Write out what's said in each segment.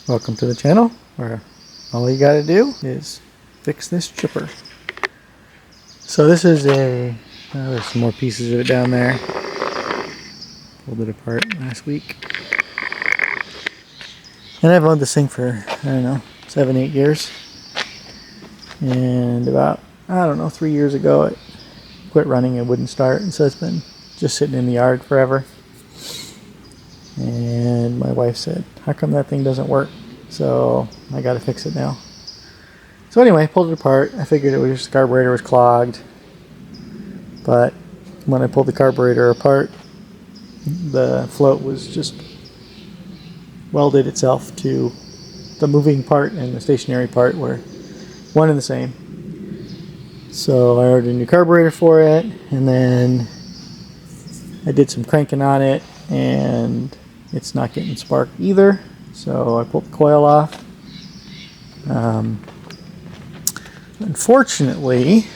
Welcome to the channel where all you gotta do is fix this chipper. So this is there's some more pieces of it down there. Pulled it apart last week. And I've owned this thing for, I don't know, 7-8 years. And about, I don't know, 3 years ago it quit running, it wouldn't start, and so it's been just sitting in the yard forever. And my wife said, how come that thing doesn't work? So I gotta fix it now. So anyway, I pulled it apart. I figured it was just the carburetor was clogged. But when I pulled the carburetor apart, the float was just welded itself to the moving part and the stationary part were one and the same. So I ordered a new carburetor for it, and then I did some cranking on it, and it's not getting spark either. So I pulled the coil off. Unfortunately,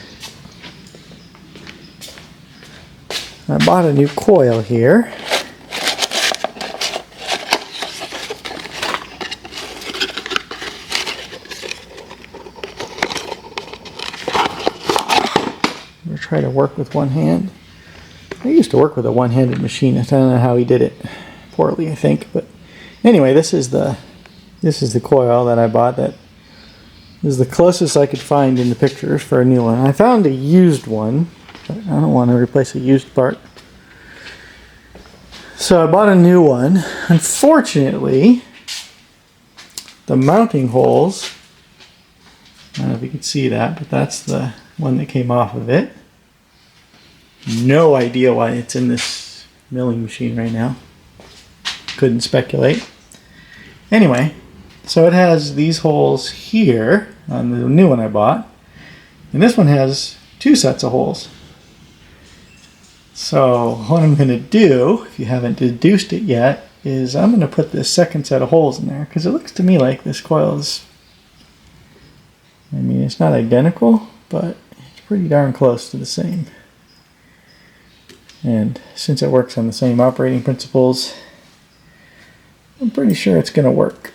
I bought a new coil here. I'm going to try to work with one hand. I used to work with a one-handed machinist. I don't know how he did it. Poorly, I think. But anyway, this is the coil that I bought. That is the closest I could find in the pictures for a new one. I found a used one, but I don't want to replace a used part. So I bought a new one. Unfortunately, the mounting holes, I don't know if you can see that, but that's the one that came off of it. No idea why it's in this milling machine right now. Couldn't speculate. Anyway, so it has these holes here on the new one I bought, and this one has 2 sets of holes. So what I'm going to do, if you haven't deduced it yet, is I'm going to put this second set of holes in there, because it looks to me like this coil is, I mean, it's not identical, but it's pretty darn close to the same. And since it works on the same operating principles, I'm pretty sure it's going to work.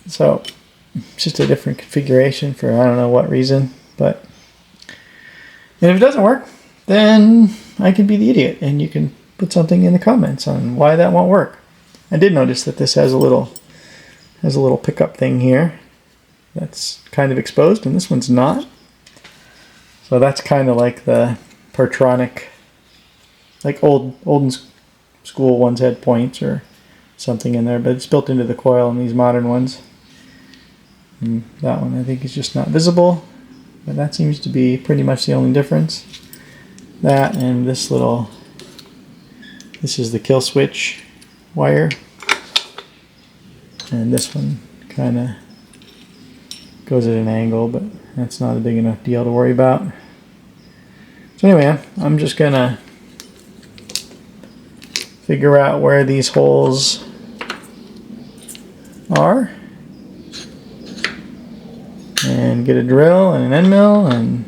So it's just a different configuration for I don't know what reason, but and if it doesn't work, then I can be the idiot, and you can put something in the comments on why that won't work. I did notice that this has a little pickup thing here that's kind of exposed, and this one's not. So that's kind of like the Partronic, like old school ones had points or something in there, but it's built into the coil in these modern ones. And that one I think is just not visible, but that seems to be pretty much the only difference. That and this is the kill switch wire, and this one kind of goes at an angle, but that's not a big enough deal to worry about. So anyway, I'm just gonna figure out where these holes are and get a drill and an end mill and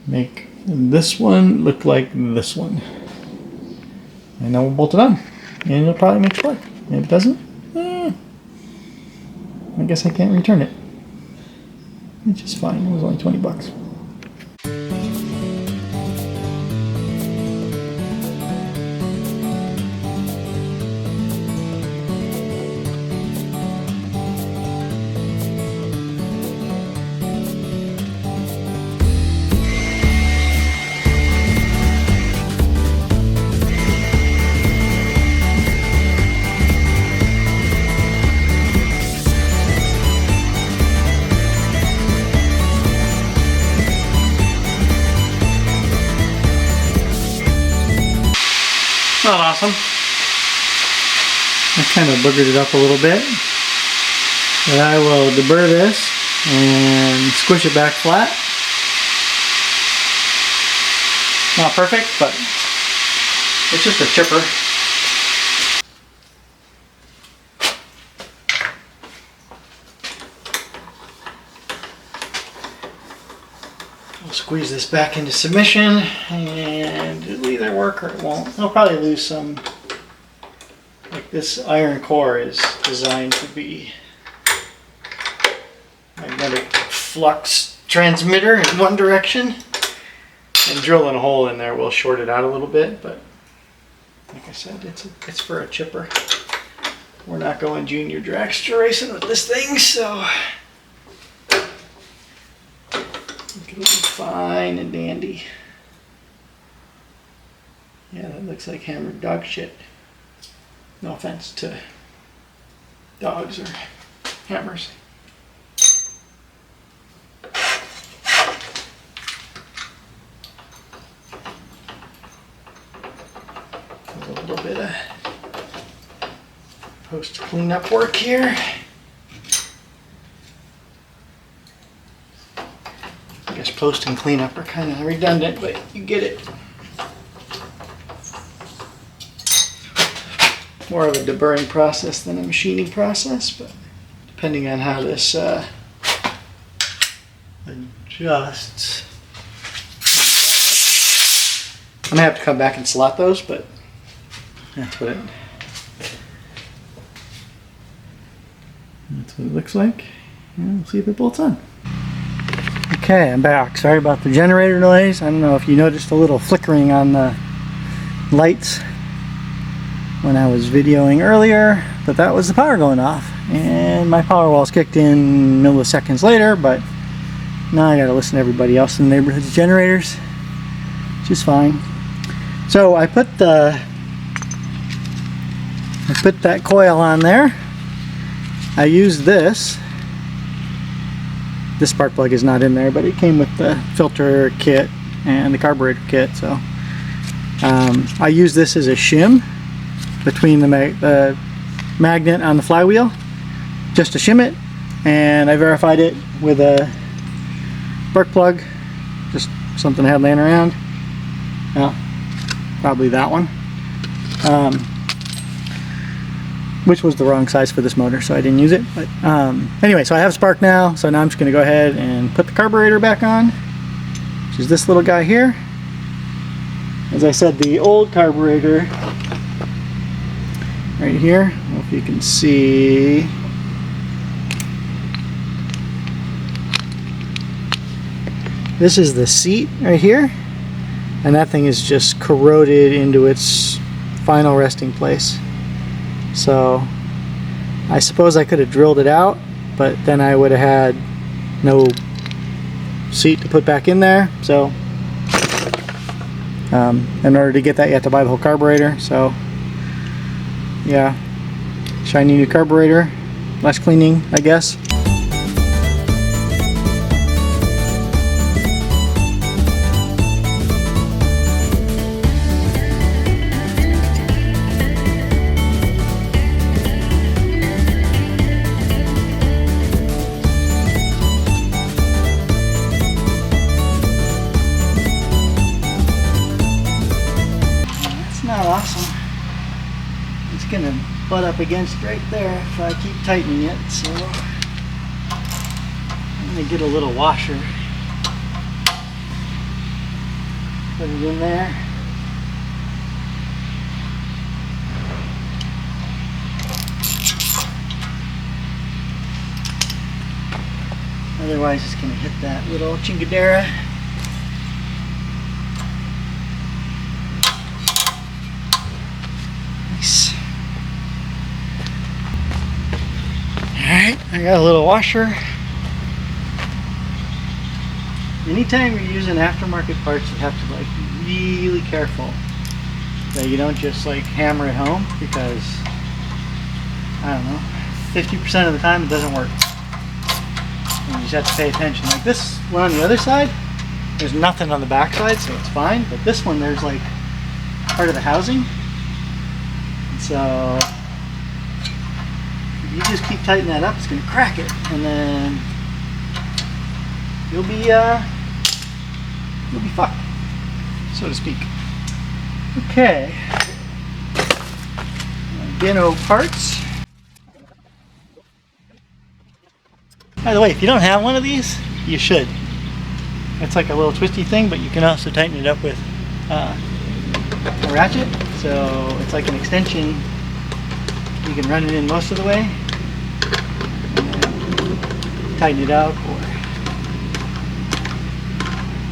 make this one look like this one, and then we'll bolt it on, and it'll probably make spark. And if it doesn't, I guess I can't return it, which is fine. It was only 20 bucks. Not awesome. I kind of boogered it up a little bit, but I will deburr this and squish it back flat. Not perfect, but it's just a chipper. We'll squeeze this back into submission, and it'll either work or it won't. I'll probably lose some like This iron core is designed to be magnetic flux transmitter in one direction, and drilling a hole in there will short it out a little bit, but like I said, it's for a chipper. We're not going junior dragster racing with this thing, so it'll be fine and dandy. Yeah, that looks like hammered dog shit. No offense to dogs or hammers. A little bit of post cleanup work here. I guess post and cleanup are kind of redundant, but you get it. More of a deburring process than a machining process, but depending on how this adjusts. I'm gonna have to come back and slot those, but that's what it looks like. And we'll see if it bolts on. Okay, I'm back. Sorry about the generator noise. I don't know if you noticed a little flickering on the lights when I was videoing earlier, but that was the power going off, and my power walls kicked in milliseconds later. But now I gotta listen to everybody else in the neighborhood's generators, which is fine. So I put that coil on there. I used this spark plug is not in there, but it came with the filter kit and the carburetor kit, so I use this as a shim between the magnet on the flywheel, just to shim it, and I verified it with a spark plug, just something I had laying around. Well, probably that one, which was the wrong size for this motor, so I didn't use it. But anyway, so I have spark now, so now I'm just going to go ahead and put the carburetor back on, which is this little guy here. As I said, the old carburetor right here, I don't know if you can see, this is the seat right here, and that thing is just corroded into its final resting place. So I suppose I could have drilled it out, but then I would have had no seat to put back in there. So in order to get that, you have to buy the whole carburetor. So yeah, shiny new carburetor, less cleaning, I guess. That's not awesome. It's gonna butt up against right there if I keep tightening it, so I'm gonna get a little washer, put it in there. Otherwise it's gonna hit that little chingadera. Nice. Alright, I got a little washer. Anytime you're using aftermarket parts, you have to like be really careful that you don't just like hammer it home, because I don't know, 50% of the time it doesn't work. And you just have to pay attention. Like this one on the other side, there's nothing on the back side, so it's fine, but this one there's like part of the housing. And so you just keep tightening that up, it's going to crack it, and then you'll be fucked, so to speak. Okay, Gino parts. By the way, if you don't have one of these, you should. It's like a little twisty thing, but you can also tighten it up with a ratchet. So it's like an extension you can run it in most of the way, tighten it up, or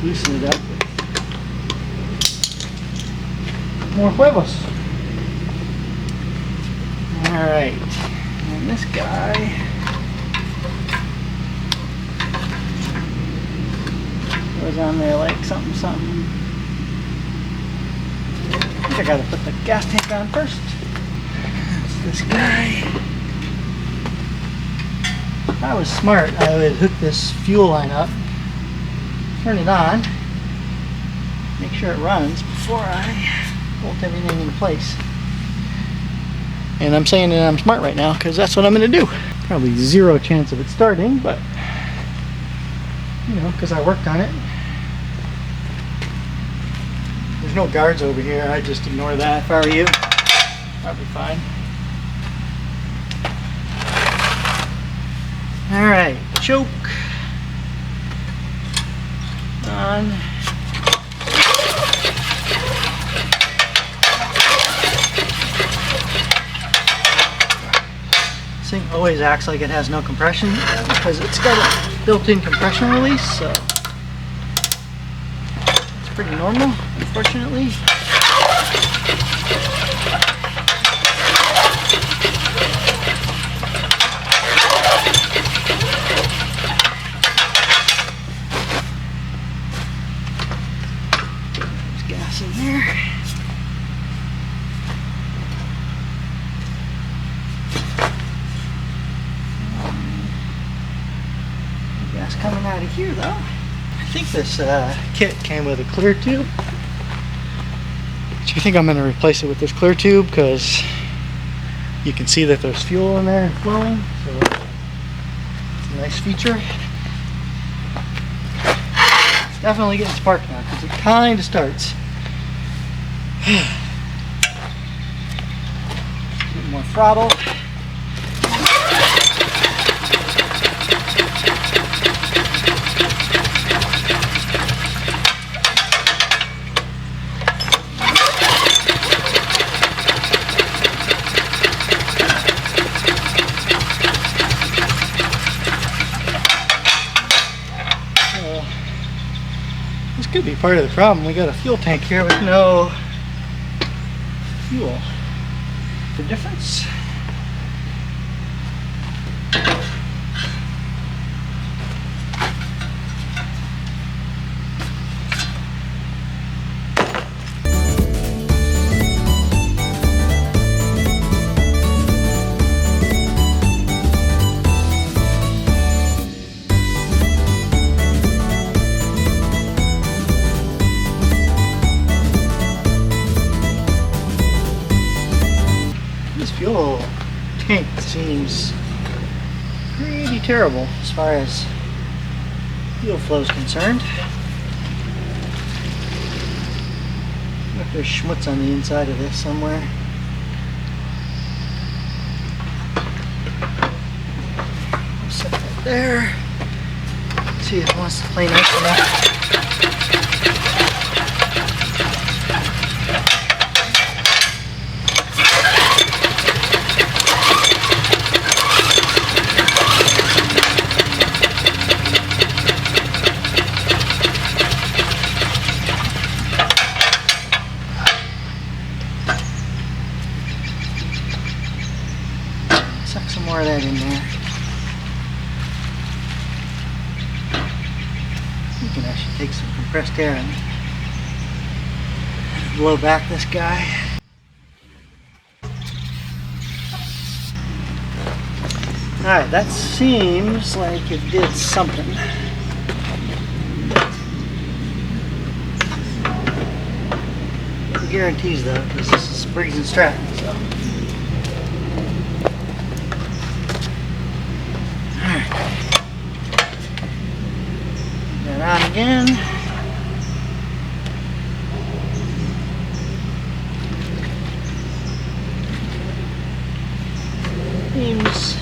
loosen it up with more huevos. Alright, and this guy goes on there like something. I think I gotta put the gas tank on first. That's this guy. If I was smart, I would hook this fuel line up, turn it on, make sure it runs before I bolt everything into place. And I'm saying that I'm smart right now because that's what I'm going to do. Probably zero chance of it starting, but you know, because I worked on it. There's no guards over here. I just ignore that. If I were you, probably fine. Alright, choke on. This thing always acts like it has no compression because it's got a built-in compression release, so it's pretty normal, unfortunately. There's gas in there. Gas coming out of here, though. I think this kit came with a clear tube. So I think I'm going to replace it with this clear tube because you can see that there's fuel in there flowing. So it's a nice feature. It's definitely getting sparked now because it kind of starts. A bit more throttle. This could be part of the problem. We got a fuel tank here with no fuel. The difference? Fuel tank seems pretty terrible as far as fuel flow is concerned. I wonder if there's schmutz on the inside of this somewhere. I'll set that there. Let's see if it wants to play nice enough. Suck some more of that in there. You can actually take some compressed air and blow back this guy. Alright, that seems like it did something. No guarantees though, because this is Briggs and Stratton, so. On again. Seems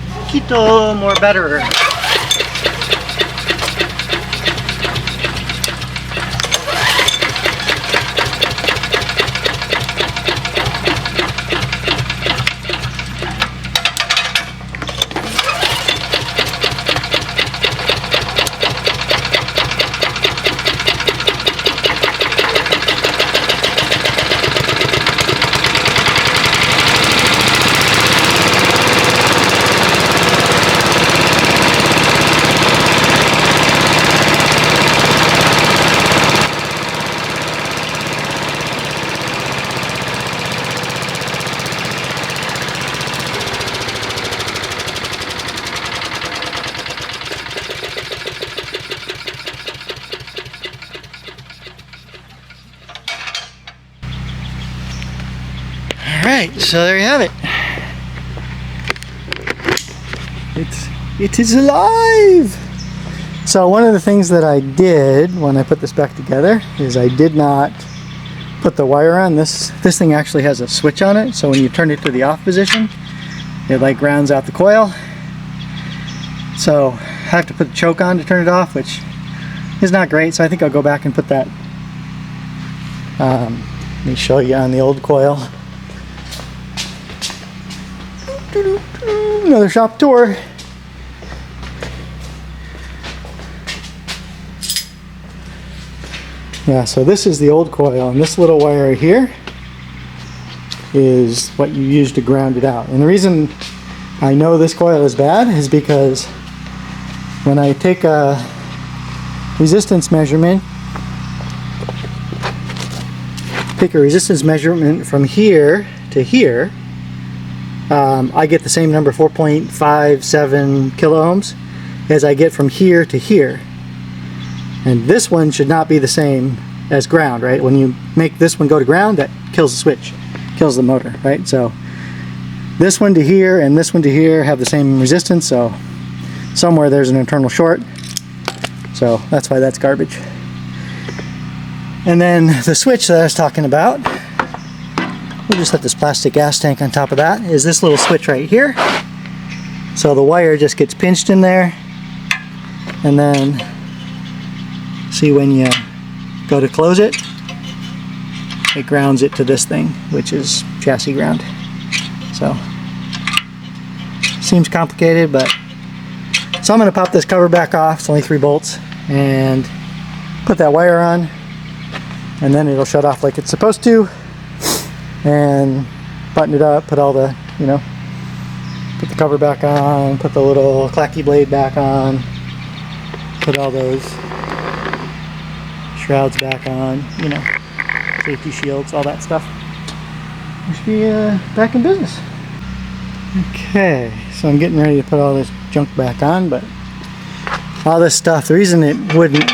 poquito more better. So there you have it. It is alive! So one of the things that I did when I put this back together is I did not put the wire on. This thing actually has a switch on it, so when you turn it to the off position, it like grounds out the coil. So I have to put the choke on to turn it off, which is not great, so I think I'll go back and put that. Let me show you on the old coil. Another shop tour. Yeah, so this is the old coil, and this little wire here is what you use to ground it out. And the reason I know this coil is bad is because when I take a resistance measurement, from here to here, I get the same number, 4.57 kiloohms, as I get from here to here. And this one should not be the same as ground, right? When you make this one go to ground, that kills the switch, kills the motor, right? So this one to here and this one to here have the same resistance, so somewhere there's an internal short. So that's why that's garbage. And then the switch that I was talking about, we'll just set this plastic gas tank on top of that, is this little switch right here. So the wire just gets pinched in there, and then see when you go to close it, it grounds it to this thing, which is chassis ground. So seems complicated, but so I'm going to pop this cover back off. It's only 3 bolts, and put that wire on, and then it'll shut off like it's supposed to, and button it up, put all the, put the cover back on, put the little clacky blade back on, put all those shrouds back on, safety shields, all that stuff. We should be back in business. Okay, so I'm getting ready to put all this junk back on, but all this stuff, the reason it wouldn't,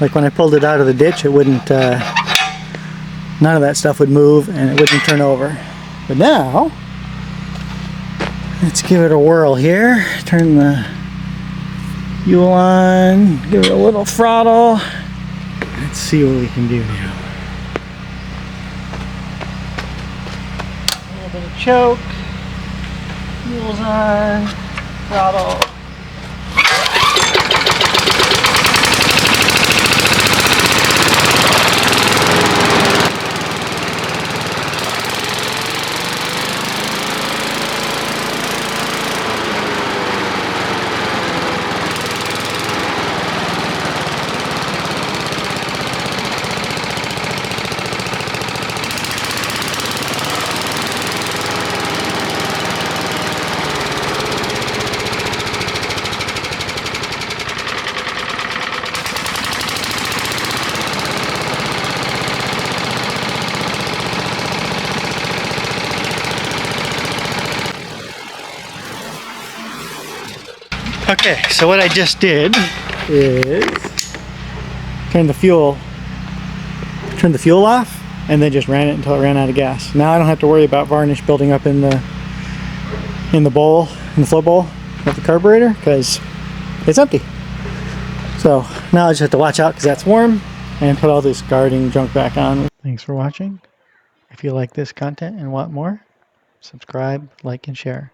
like when I pulled it out of the ditch, it wouldn't, none of that stuff would move and it wouldn't turn over. But now, let's give it a whirl here. Turn the fuel on, give it a little throttle. Let's see what we can do now. A little bit of choke, fuel's on, throttle. Okay, so what I just did is turn the fuel off, and then just ran it until it ran out of gas. Now I don't have to worry about varnish building up in the bowl, in the flow bowl of the carburetor, because it's empty. So now I just have to watch out because that's warm, and put all this guarding junk back on. Thanks for watching. If you like this content and want more, subscribe, like, and share.